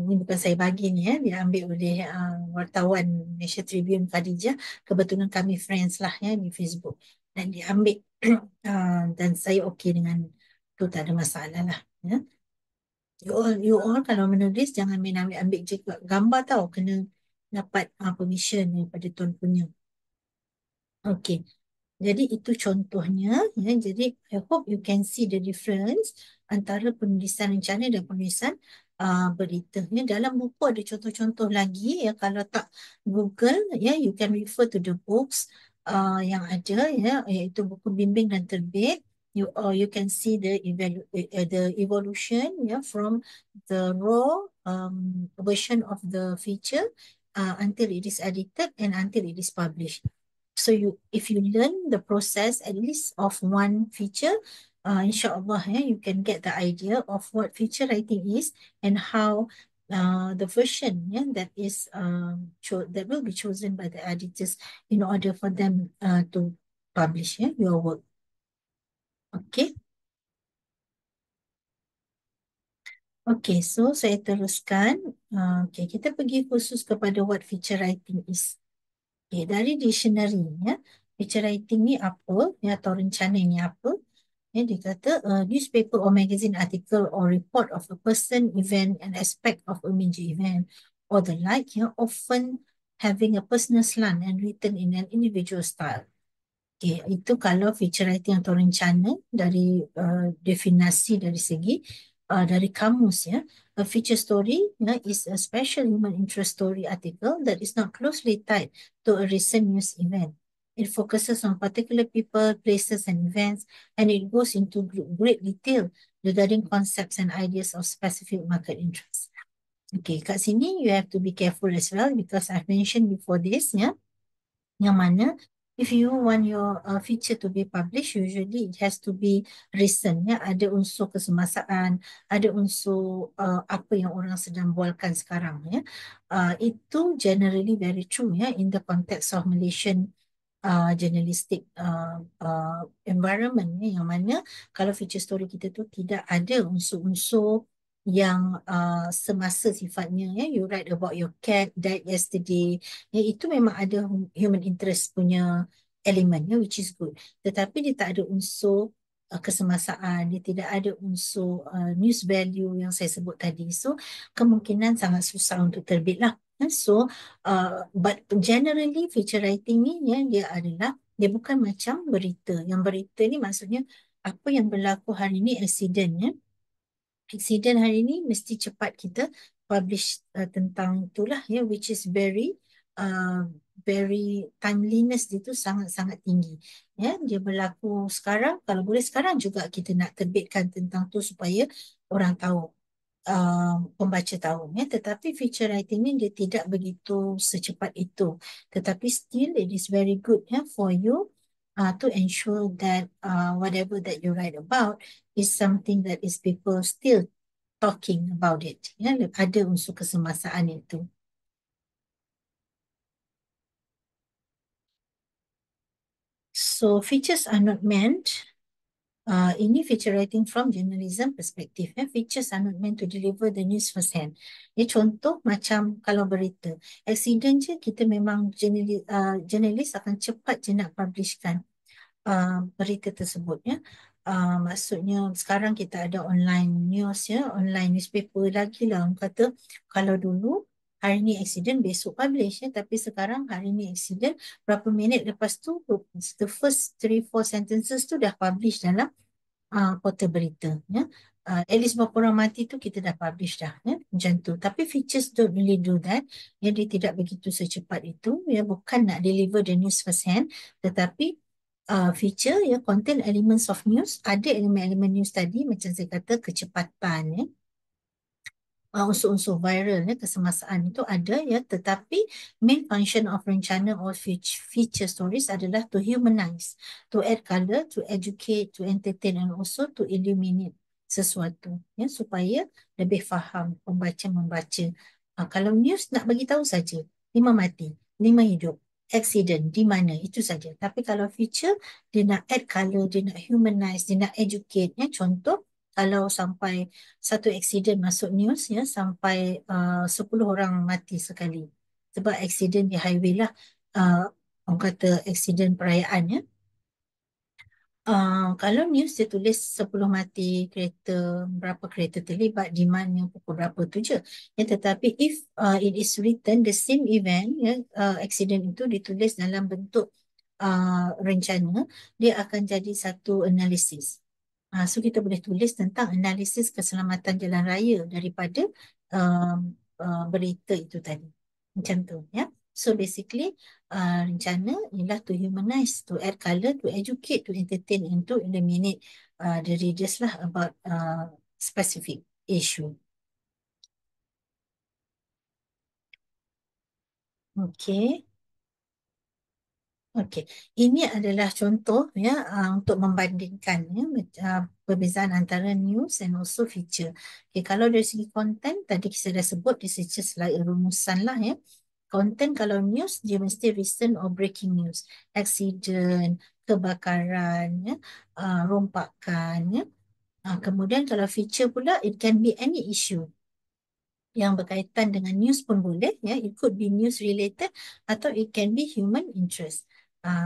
ni bukan saya bagi ni ya, diambil oleh wartawan Malaysia Tribune Khadijah. Kebetulan kami friends lah ya di Facebook, dan diambil dan saya okey dengan tu, tak ada masalah lah ya. You all kalau menulis jangan main ambil-ambil je gambar tau, kena dapat permission daripada tuan punya. Okey. Jadi itu contohnya ya. Jadi I hope you can see the difference antara penulisan rencana dan penulisan berita. Ya, dalam buku ada contoh-contoh lagi ya. Kalau tak Google ya, you can refer to the books yang ada ya, iaitu buku bimbing dan terbit. You can see the evolution ya, from the raw version of the feature until it is edited and until it is published. So if you learn the process at least of one feature, inshallah, you can get the idea of what feature writing is and how the version that will be chosen by the editors in order for them to publish your work. Okay. Okay, so saya teruskan. Okay, kita pergi khusus kepada what feature writing is. Okay, dari dictionary ya, feature writing ni apa ya, atau rencana ni apa? Ya, dia kata newspaper or magazine article or report of a person, event, and aspect of a major event or the like, ya, often having a personal slant and written in an individual style. Okay, itu kalau feature writing atau rencana dari definasi dari segi dari kamus ya. A feature story is a special human interest story article that is not closely tied to a recent news event. It focuses on particular people, places, and events, and it goes into great detail regarding concepts and ideas of specific market interests. Okay, kat sini you have to be careful as well because I've mentioned before this ya. Yang mana if you want your feature to be published, usually it has to be recent ya, ada unsur kesemasaan, ada unsur apa yang orang sedang bualkan sekarang ya. Itu generally very true ya in the context of Malaysian journalistic environment ya, yang mana kalau feature story kita tu tidak ada unsur-unsur yang semasa sifatnya ya, you write about your cat died yesterday ya, itu memang ada human interest punya elemen ya, which is good, tetapi dia tak ada unsur kesemasaan, dia tidak ada unsur news value yang saya sebut tadi, so kemungkinan sangat susah untuk terbit lah. So but generally feature writing ni ya, dia bukan macam berita. Yang berita ni maksudnya apa yang berlaku hari ni, accident ya. Accident hari ni mesti cepat kita publish tentang itulah ya, which is uh, very timeliness dia tu sangat-sangat tinggi ya. Dia berlaku sekarang, kalau boleh sekarang juga kita nak terbitkan tentang tu supaya orang tahu, pembaca tahu ya. Tetapi feature writing ni dia tidak begitu secepat itu, tetapi still it is very good ya for you to ensure that whatever that you write about is something that is people still talking about it ya, ada unsur kesemasaan itu. So features are not meant. Ini feature writing from journalism perspective. Features are not meant to deliver the news first hand. Contoh macam kalau berita. Accident je kita memang jurnalis akan cepat je nak publishkan berita tersebut ya. Maksudnya sekarang kita ada online news ya, online newspaper lagi lah. Orang kata kalau dulu hari ni accident besok publish ya, tapi sekarang hari ni accident berapa minit lepas tu the first 3-4 sentences tu dah publish dalam portal berita ya. At least berapa orang mati tu kita dah publish dah ya, macam tu. Tapi features don't really do that ya, dia tidak begitu secepat itu ya, bukan nak deliver the news first hand, tetapi feature ya, contain elements of news. Ada elemen-elemen news tadi macam saya kata kecepatan ya, unsur-unsur viral ya, kesemasaan itu ada ya, tetapi main function of rencana or feature stories adalah to humanize, to add color, to educate, to entertain and also to illuminate sesuatu ya, supaya lebih faham pembaca membaca. Kalau news nak bagi tahu saja 5 mati 5 hidup, accident di mana, itu saja. Tapi kalau feature, dia nak add color, dia nak humanize, dia nak educate ya. Contoh, kalau sampai satu accident masuk news ya, sampai 10 orang mati sekali sebab accident di highway lah, orang kata accident perayaan ya. Kalau news dia tulis 10 mati kereta, berapa kereta terlibat di mana, pukul berapa tu je ya. Tetapi if it is written the same event ya, accident itu ditulis dalam bentuk rencana, dia akan jadi satu analisis. So kita boleh tulis tentang analisis keselamatan jalan raya daripada um, berita itu tadi. Macam tu ya. So basically rencana ialah to humanize, to add color, to educate, to entertain and to illuminate the readers lah about specific issue. Okay. Okey, ini adalah contoh ya, untuk membandingkan ya, perbezaan antara news and also feature. Okay, kalau dari segi konten tadi kita dah sebut, this is just like rumusan lah ya. Konten kalau news dia mesti recent or breaking news, accident, kebakaran ya, rompakan ya. Kemudian kalau feature pula, it can be any issue yang berkaitan dengan news pun boleh ya, it could be news related atau it can be human interest.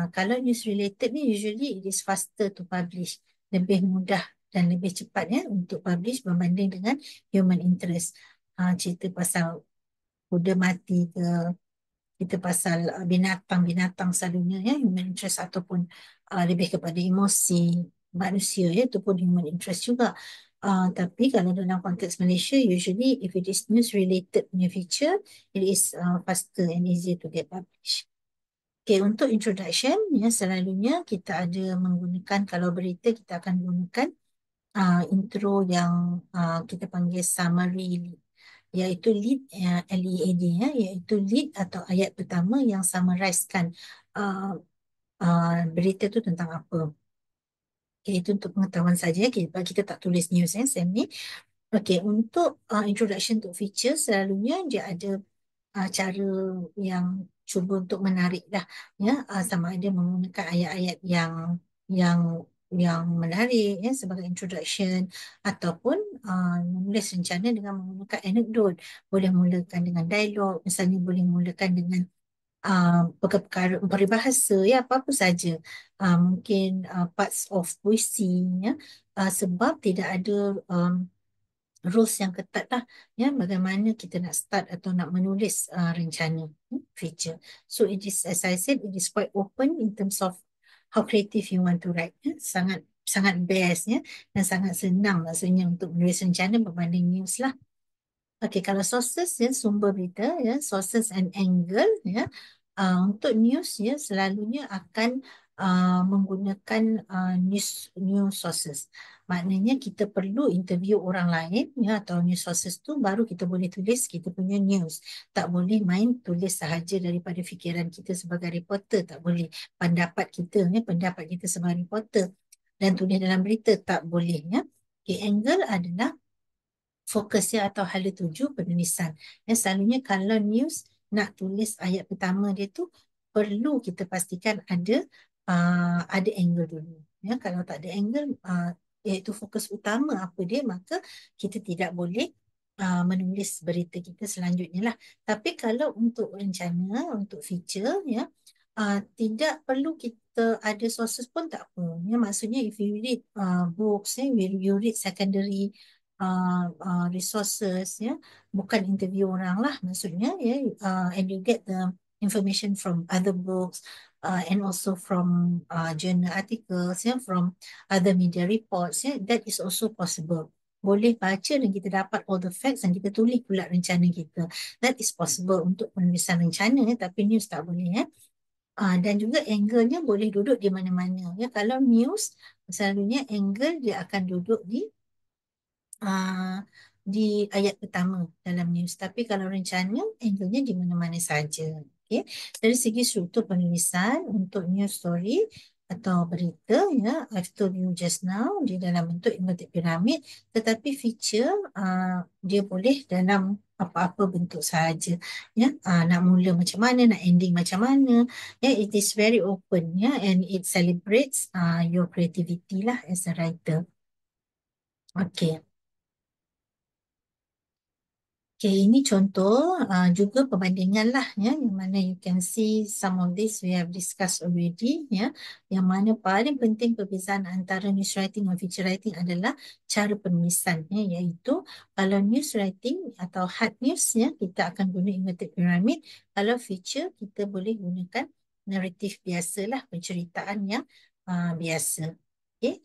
Kalau news related ni usually it is faster to publish, lebih mudah dan lebih cepat ya untuk publish berbanding dengan human interest. Cerita pasal kuda mati ke, kita pasal binatang-binatang selalunya ya, human interest ataupun lebih kepada emosi manusia ya, itu pun human interest juga. Tapi kalau dalam konteks Malaysia, usually if it is news related punya feature, it is faster and easier to get published. Okay, untuk introduction ya, selalunya kita ada menggunakan, kalau berita kita akan gunakan intro yang kita panggil summary lead, iaitu lead, L-E-A-D ya, iaitu lead atau ayat pertama yang summarizekan berita tu tentang apa. Okay, itu untuk pengetahuan saja, kita tak tulis news ya, Sam ni. Okay, untuk introduction to feature, selalunya dia ada cara yang cuba untuk menarik dah ya, sama ada menggunakan ayat-ayat yang yang menarik ya sebagai introduction, ataupun menulis rencana dengan menggunakan anekdot. Boleh mulakan dengan dialog, misalnya boleh mulakan dengan perkara peribahasa ya, apa-apa saja, mungkin parts of puisi ya, sebab tidak ada rules yang ketat lah ya, bagaimana kita nak start atau nak menulis rencana feature. So it is, as I said, it is quite open in terms of how creative you want to write ya. Sangat sangat best ya, dan sangat senang maksudnya untuk menulis rencana berbanding news lah. Okey, kalau sources ya, sumber berita ya, sources and angle ya. Untuk news ya, selalunya akan menggunakan news sources. Maknanya kita perlu interview orang lain ya, atau news sources tu baru kita boleh tulis kita punya news. Tak boleh main tulis sahaja daripada fikiran kita sebagai reporter, tak boleh. Pendapat kita ya, pendapat kita sebagai reporter dan tulis dalam berita tak boleh ya. Okay, angle adalah fokusnya atau hala tuju penulisan. Selalunya kalau news nak tulis ayat pertama dia tu, perlu kita pastikan ada angle dulu. Ya, kalau tak ada angle, iaitu fokus utama apa dia, maka kita tidak boleh menulis berita kita selanjutnya lah. Tapi kalau untuk rencana, untuk feature ya, tidak perlu kita ada sources pun tak apa. Ya, maksudnya if you read books, you read secondary resources ya, bukan interview orang lah maksudnya ya, and you get the information from other books and also from journal articles ya, from other media reports ya, that is also possible. Boleh baca dan kita dapat all the facts dan kita tulis pula rencana kita. That is possible untuk penulisan rencana ya, tapi news tak boleh ya. Dan juga angle-nya boleh duduk di mana-mana. Ya, kalau news, selalunya angle dia akan duduk uh, di ayat pertama dalam news. Tapi kalau rencana, angle-nya di mana-mana saja. Okay. Dari segi struktur penulisan untuk news story atau berita, ya, I've told you just now, di dalam bentuk inverted pyramid, tetapi feature dia boleh dalam apa-apa bentuk sahaja. Ya, nak mula macam mana, nak ending macam mana. Ya, it is very open, ya, and it celebrates your creativity lah as a writer. Okay. Okay, ini contoh juga perbandingan lah, ya, yang mana you can see some of this we have discussed already, ya, yang mana paling penting perbezaan antara news writing dan feature writing adalah cara penulisan, ya, iaitu kalau news writing atau hard news, ya, kita akan guna inverted pyramid. Kalau feature, kita boleh gunakan naratif biasa lah, penceritaan yang biasa. Okay.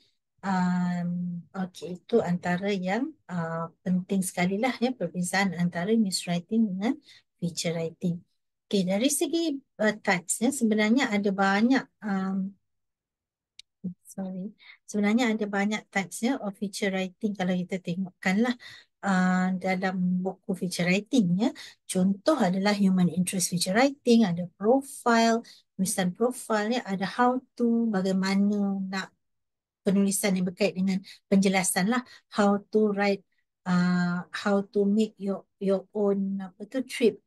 Okey, itu antara yang penting sekali lah, ya, perbezaan antara news writing dengan feature writing. Okey, dari segi types, ya, sebenarnya ada banyak sorry, sebenarnya ada banyak types, ya, of feature writing kalau kita tengokkan lah dalam buku feature writing, ya. Contoh adalah human interest feature writing, ada profile, tulisan profile, ya, ada how to, bagaimana nak penulisan yang berkait dengan penjelasan lah, how to write, how to make your own apa tu trip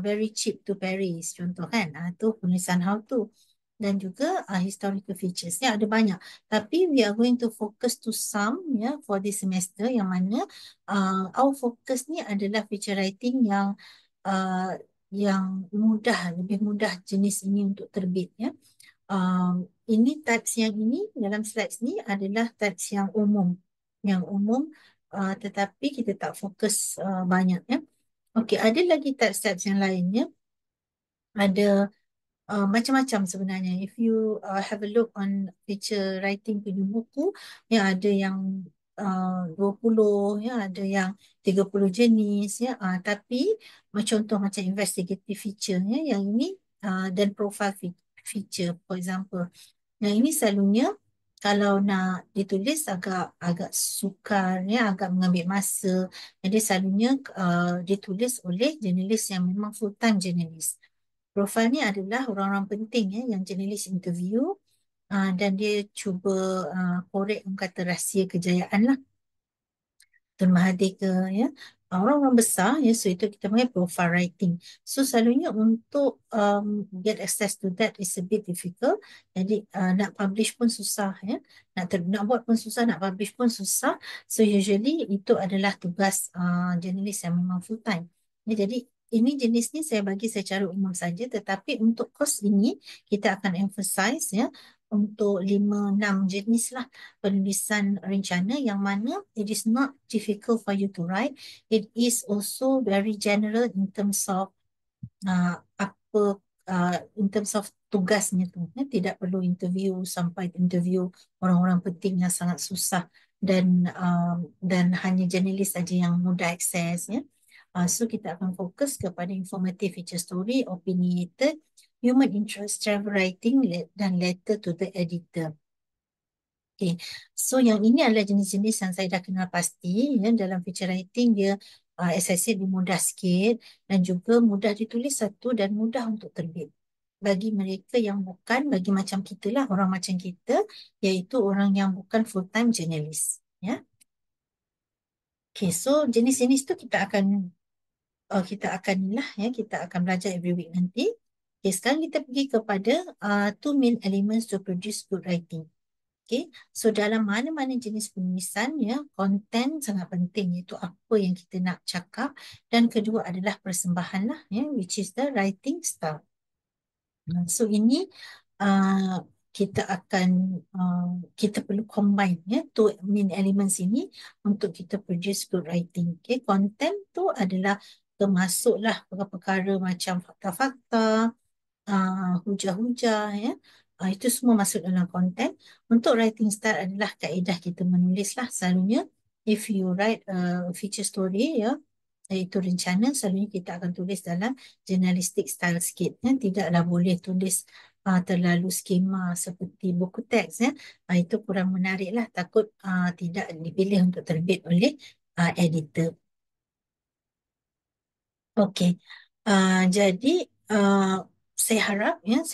very cheap to Paris, contoh kan, tu penulisan how to. Dan juga historical features, ya, ada banyak, tapi we are going to focus to some, ya, for this semester, yang mana our focus ni adalah feature writing uh, yang mudah, lebih mudah jenis ini untuk terbit, ya. Ini types yang ini dalam slides ni adalah types yang umum, tetapi kita tak fokus banyak, ya. Okey, ada lagi types-types yang lainnya, ada macam-macam sebenarnya. If you have a look on feature writing punya buku, ya, ada yang 20, ya, ada yang 30 jenis, ya. Tapi contoh macam investigative feature, ya, yang ini dan profile feature, for example. Yang ini selalunya kalau nak ditulis agak agak sukar, ya, agak mengambil masa. Jadi selalunya ditulis oleh jurnalis yang memang full time jurnalis. Profil ni adalah orang-orang penting, ya, yang jurnalis interview dan dia cuba korek orang kata rahsia kejayaan lah, Tun Mahathir ke, ya, orang-orang besar, ya, so itu kita panggil profile writing. So selalunya untuk get access to that is a bit difficult. Jadi nak publish pun susah, ya, nak buat pun susah, nak publish pun susah. So usually itu adalah tugas jurnalis yang memang full time, ya. Jadi ini jenis ni saya bagi secara umum saja, tetapi untuk kos ini kita akan emphasize, ya, untuk 5-6 jenis lah penulisan rencana, yang mana it is not difficult for you to write. It is also very general in terms of apa in terms of tugasnya tu, ya. Tidak perlu interview sampai interview orang-orang penting yang sangat susah, dan hanya jurnalis saja yang mudah akses, ya. So kita akan fokus kepada informative feature story, opinionated, human interest, travel writing, dan letter to the editor. Okay. So yang ini adalah jenis-jenis yang saya dah kenal pasti, ya. Dalam feature writing dia as I said, dia mudah sikit dan juga mudah ditulis satu dan mudah untuk terbit bagi mereka yang bukan, bagi macam kita lah, orang macam kita, iaitu orang yang bukan full time journalist, ya. Okay, so jenis-jenis tu kita akan lah, ya, kita akan belajar every week nanti. Okay, sekarang kita pergi kepada two main elements to produce good writing. Okay, so dalam mana-mana jenis penulisan, ya, konten sangat penting, iaitu apa yang kita nak cakap, dan kedua adalah persembahan lah, ya, which is the writing style. So ini uh, kita perlu combine, ya, two main elements ini untuk kita produce good writing. Okay, konten tu adalah termasuklah perkara-perkara macam fakta-fakta, hujah-hujah, ya. Itu semua masuk dalam konten. Untuk writing style adalah kaedah kita menulis lah, selalunya if you write a feature story, ya, iaitu rencana, selalunya kita akan tulis dalam journalistic style sikit. Tidaklah boleh tulis terlalu skema seperti buku teks. Itu kurang menarik lah. Takut tidak dipilih untuk terbit oleh editor. Okey. Jadi uh, saya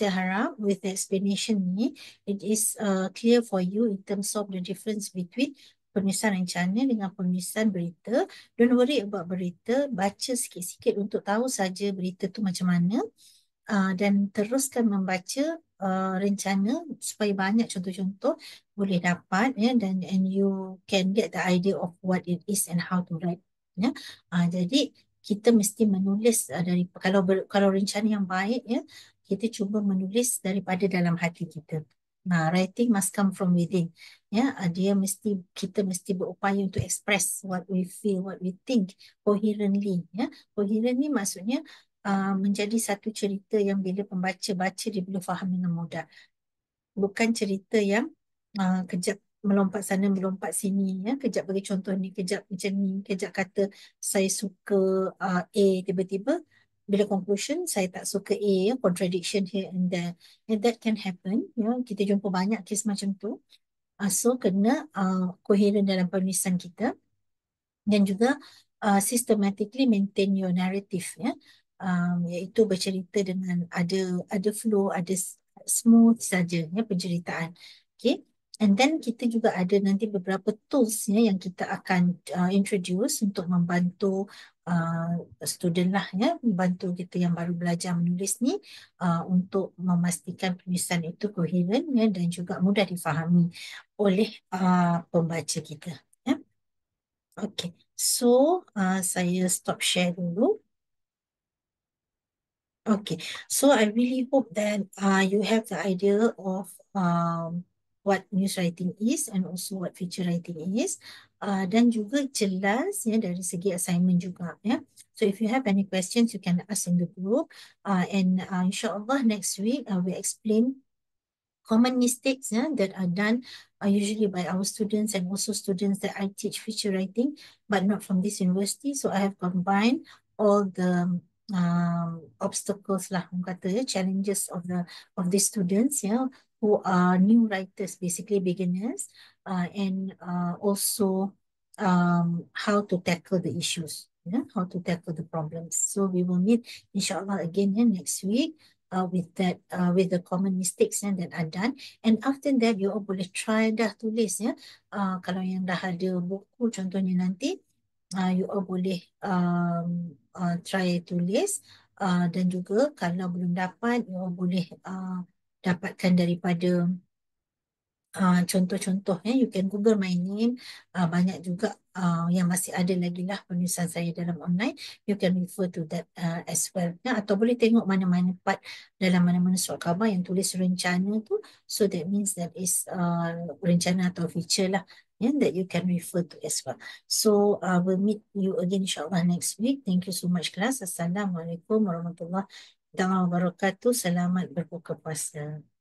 harap with the explanation ni, it is clear for you in terms of the difference between penulisan rencana dengan penulisan berita. Don't worry about berita, baca sikit-sikit untuk tahu saja berita tu macam mana. Dan teruskan membaca rencana supaya banyak contoh-contoh boleh dapat, ya, dan and you can get the idea of what it is and how to write, ya. Jadi kita mesti menulis dari kalau rencana yang baik, ya, kita cuba menulis daripada dalam hati kita. Writing must come from within, ya. Kita mesti berupaya untuk express what we feel, what we think coherently, ya. Coherent ni maksudnya menjadi satu cerita yang bila pembaca baca dia boleh faham dengan mudah. Bukan cerita yang kejap melompat sana melompat sini, ya. Kejap bagi contoh ni, kejap macam ni, kejap kata saya suka A, tiba-tiba bila conclusion saya tak suka A, ya. Contradiction here and there, and that can happen, ya. Kita jumpa banyak kes macam tu. So kena coherent dalam penulisan kita, dan juga systematically maintain your narrative, ya. Iaitu bercerita dengan ada flow, ada smooth saja, ya, penceritaan. Okay. And then kita juga ada nanti beberapa tools, ya, yang kita akan introduce untuk membantu student lah, ya, membantu kita yang baru belajar menulis ni untuk memastikan penulisan itu coherent, ya, dan juga mudah difahami oleh pembaca kita, ya. Okay, so saya stop share dulu. Okay, so I really hope that you have the idea of what news writing is and also what feature writing is. Dan juga jelas, ya, dari segi assignment juga, ya. So if you have any questions, you can ask in the group. And insyaAllah next week we explain common mistakes, that are done usually by our students and also students that I teach feature writing, but not from this university. So I have combined all the obstacles lah, orang kata, ya, challenges of the students, ya, who are new writers, basically beginners, and also how to tackle the issues, how to tackle the problems. So we will meet insyaAllah again, next week with the common mistakes, that are done. And after that, you all boleh try dah tulis, ya. Kalau yang dah ada buku contohnya nanti, you all boleh try tulis. Dan juga kalau belum dapat, you all boleh dapatkan daripada contoh-contoh, ya. You can Google my name. Banyak juga yang masih ada lagi lah penulisan saya dalam online. You can refer to that as well, ya. Atau boleh tengok mana-mana part dalam mana-mana surat khabar yang tulis rencana tu. So that means that is rencana atau feature lah, ya, that you can refer to as well. So we'll meet you again insyaAllah next week. Thank you so much, class. Assalamualaikum warahmatullahi wabarakatuh. Selamat berbuka puasa.